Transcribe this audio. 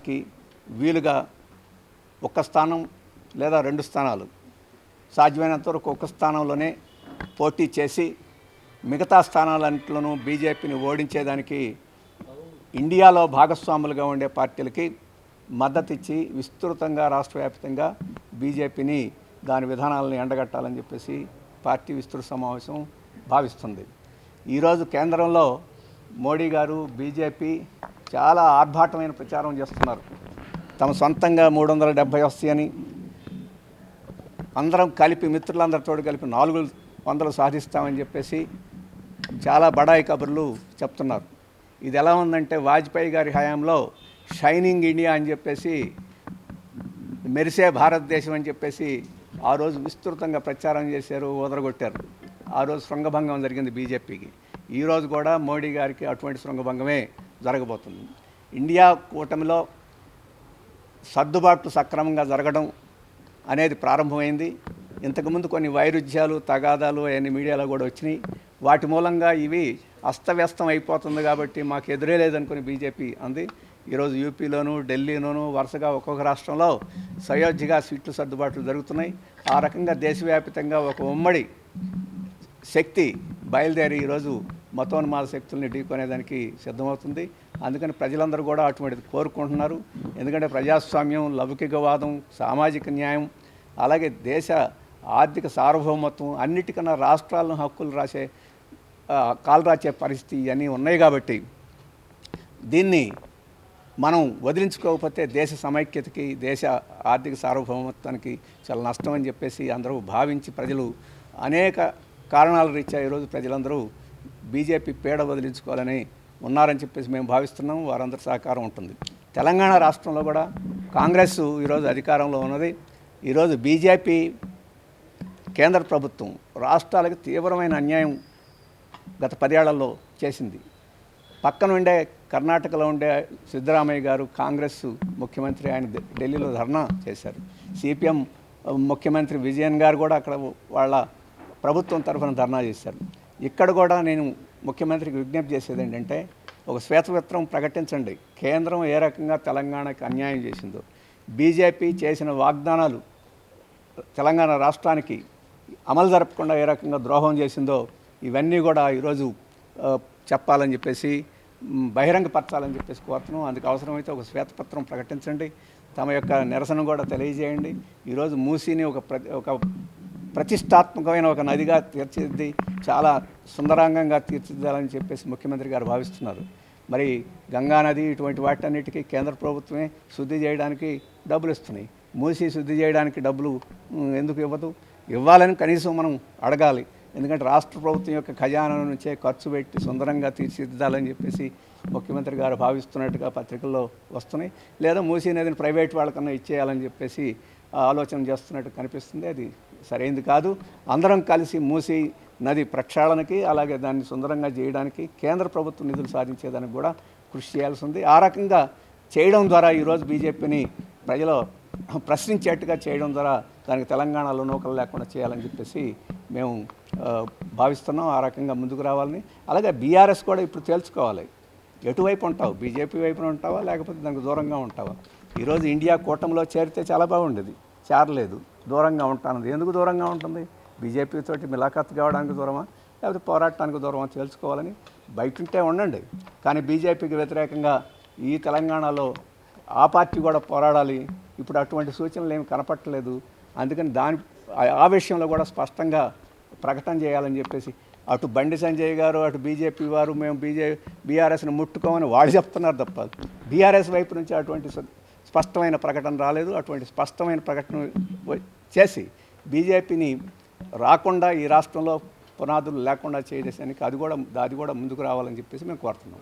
కి వీలుగా ఒక్క స్థానం లేదా 2 స్థానాలు సాధ్యమైనంత వరకు ఒక్క స్థానంలోనే పోటీ చేసి మిగతా స్థానాలన్నింటిలోనూ బీజేపీని ఓడించేదానికి ఇండియాలో భాగస్వాములుగా ఉండే పార్టీలకి మద్దతు ఇచ్చి విస్తృతంగా రాష్ట్ర వ్యాప్తంగా బీజేపీని దాని విధానాలను ఎండగట్టాలని చెప్పేసి పార్టీ విస్తృత సమావేశం భావిస్తుంది. ఈరోజు కేంద్రంలో మోడీ గారు బీజేపీ చాలా ఆర్భాటమైన ప్రచారం చేస్తున్నారు. తమ సొంతంగా 370 వస్తాయని, అందరం కలిపి మిత్రులందరితో కలిపి 400 సాధిస్తామని చెప్పేసి చాలా బడాయి కబుర్లు చెప్తున్నారు. ఇది ఎలా ఉందంటే వాజ్పేయి గారి హయాంలో షైనింగ్ ఇండియా అని చెప్పేసి, మెరిసే భారతదేశం అని చెప్పేసి ఆ రోజు విస్తృతంగా ప్రచారం చేశారు, వదరగొట్టారు. ఆ రోజు శృంగభంగం జరిగింది బీజేపీకి. ఈరోజు కూడా మోడీ గారికి అటువంటి శృంగభంగమే జరగబోతుంది. ఇండియా కూటమిలో సర్దుబాట్లు సక్రమంగా జరగడం అనేది ప్రారంభమైంది. ఇంతకుముందు కొన్ని వైరుధ్యాలు, తగాదాలు అవన్నీ మీడియాలో కూడా వచ్చినాయి. వాటి మూలంగా ఇవి అస్తవ్యస్తం అయిపోతుంది కాబట్టి మాకు ఎదురే లేదనుకుని బీజేపీ అంది. ఈరోజు యూపీలోను, ఢిల్లీలోను వరుసగా ఒక్కొక్క రాష్ట్రంలో సయోధ్యగా సీట్లు సర్దుబాట్లు జరుగుతున్నాయి. ఆ రకంగా దేశవ్యాప్తంగా ఒక ఉమ్మడి శక్తి బయలుదేరి ఈరోజు మతోన్మాద శక్తుల్ని ఢీకొనేదానికి సిద్ధమవుతుంది. అందుకని ప్రజలందరూ కూడా అటువంటిది కోరుకుంటున్నారు. ఎందుకంటే ప్రజాస్వామ్యం, లౌకికవాదం, సామాజిక న్యాయం, అలాగే దేశ ఆర్థిక సార్వభౌమత్వం, అన్నిటికన్నా రాష్ట్రాలను హక్కులు కాలరాచే పరిస్థితి ఇవన్నీ ఉన్నాయి. కాబట్టి దీన్ని మనం వదిలించుకోకపోతే దేశ సమైక్యతకి, దేశ ఆర్థిక సార్వభౌమత్వానికి చాలా నష్టం అని చెప్పేసి అందరూ భావించి ప్రజలు అనేక కారణాల రీత్యా ఈరోజు ప్రజలందరూ బీజేపీ పీడ వదిలించుకోవాలని ఉన్నారని చెప్పేసి మేము భావిస్తున్నాం. వారందరి సహకారం ఉంటుంది. తెలంగాణ రాష్ట్రంలో కూడా కాంగ్రెస్ ఈరోజు అధికారంలో ఉన్నది. ఈరోజు బీజేపీ కేంద్ర ప్రభుత్వం రాష్ట్రాలకు తీవ్రమైన అన్యాయం గత 10 ఏళ్లలో చేసింది. పక్కన ఉండే కర్ణాటకలో ఉండే సిద్ధరామయ్య గారు కాంగ్రెస్ ముఖ్యమంత్రి, ఆయన ఢిల్లీలో ధర్నా చేశారు. సిపిఎం ముఖ్యమంత్రి విజయన్ గారు కూడా అక్కడ వాళ్ళ ప్రభుత్వం తరఫున ధర్నా చేశారు. ఇక్కడ కూడా నేను ముఖ్యమంత్రికి విజ్ఞప్తి చేసేది ఏంటంటే, ఒక శ్వేతపత్రం ప్రకటించండి. కేంద్రం ఏ రకంగా తెలంగాణకి అన్యాయం చేసిందో, బీజేపీ చేసిన వాగ్దానాలు తెలంగాణ రాష్ట్రానికి అమలు జరపకుండా ఏ రకంగా ద్రోహం చేసిందో ఇవన్నీ కూడా ఈరోజు చెప్పాలని చెప్పేసి, బహిరంగపరచాలని చెప్పేసి కోరుతున్నాం. అందుకు అవసరమైతే ఒక శ్వేతపత్రం ప్రకటించండి, తమ యొక్క నిరసన కూడా తెలియజేయండి. ఈరోజు మూసీని ఒక ప్రతిష్టాత్మకమైన ఒక నదిగా తీర్చిదిద్ది చాలా సుందరాంగంగా తీర్చిదిద్దాలని చెప్పేసి ముఖ్యమంత్రి గారు భావిస్తున్నారు. మరి గంగా నది ఇటువంటి వాటన్నిటికీ కేంద్ర ప్రభుత్వమే శుద్ధి చేయడానికి డబ్బులు ఇస్తున్నాయి. మూసి శుద్ధి చేయడానికి డబ్బులు ఎందుకు ఇవ్వదు? ఇవ్వాలని కనీసం మనం అడగాలి. ఎందుకంటే రాష్ట్ర ప్రభుత్వం యొక్క ఖజానా నుంచే ఖర్చు పెట్టి సుందరంగా తీర్చిదిద్దాలని చెప్పేసి ముఖ్యమంత్రి గారు భావిస్తున్నట్టుగా పత్రికల్లో వస్తున్నాయి. లేదా మూసీ నదిని ప్రైవేట్ వాళ్ళకన్నా ఇచ్చేయాలని చెప్పేసి ఆలోచన చేస్తున్నట్టు కనిపిస్తుంది. అది సరైనది కాదు. అందరం కలిసి మూసీ నది ప్రక్షాళనకి, అలాగే దాన్ని సుందరంగా చేయడానికి కేంద్ర ప్రభుత్వం నిధులు సాధించేదానికి కూడా కృషి చేయాల్సి ఉంది. ఆ రకంగా చేయడం ద్వారా ఈరోజు బీజేపీని ప్రజలు ప్రశ్నించేట్టుగా చేయడం ద్వారా దానికి తెలంగాణలో నూకలు లేకుండా చేయాలని చెప్పేసి మేము భావిస్తున్నాం. ఆ రకంగా ముందుకు రావాలని. అలాగే బీఆర్ఎస్ కూడా ఇప్పుడు తేల్చుకోవాలి, ఎటువైపు ఉంటావు? బీజేపీ వైపున ఉంటావా, లేకపోతే దానికి దూరంగా ఉంటావా? ఈరోజు ఇండియా కూటమిలో చేరితే చాలా బాగుండేది, చేరలేదు, దూరంగా ఉంటానది. ఎందుకు దూరంగా ఉంటుంది? బీజేపీతోటి మిలాఖత్ కావడానికి దూరమా, లేకపోతే పోరాటానికి దూరమా తెలుసుకోవాలని. బయట ఉంటే ఉండండి, కానీ బీజేపీకి వ్యతిరేకంగా ఈ తెలంగాణలో ఆ పార్టీ కూడా పోరాడాలి. ఇప్పుడు అటువంటి సూచనలు ఏమి కనపట్టలేదు. అందుకని ఆ విషయంలో కూడా స్పష్టంగా ప్రకటన చేయాలని చెప్పేసి అటు బండి సంజయ్ గారు, అటు బీజేపీ వారు మేము బీఆర్ఎస్ని ముట్టుకోమని వాళ్ళు చెప్తున్నారు తప్ప బీఆర్ఎస్ వైపు నుంచి అటువంటి స్పష్టమైన ప్రకటన రాలేదు. అటువంటి స్పష్టమైన ప్రకటన చేసి బీజేపీని రాకుండా, ఈ రాష్ట్రంలో పునాదులు లేకుండా చేయడానికి అది కూడా ముందుకు రావాలని చెప్పేసి మేము కోరుతున్నాం.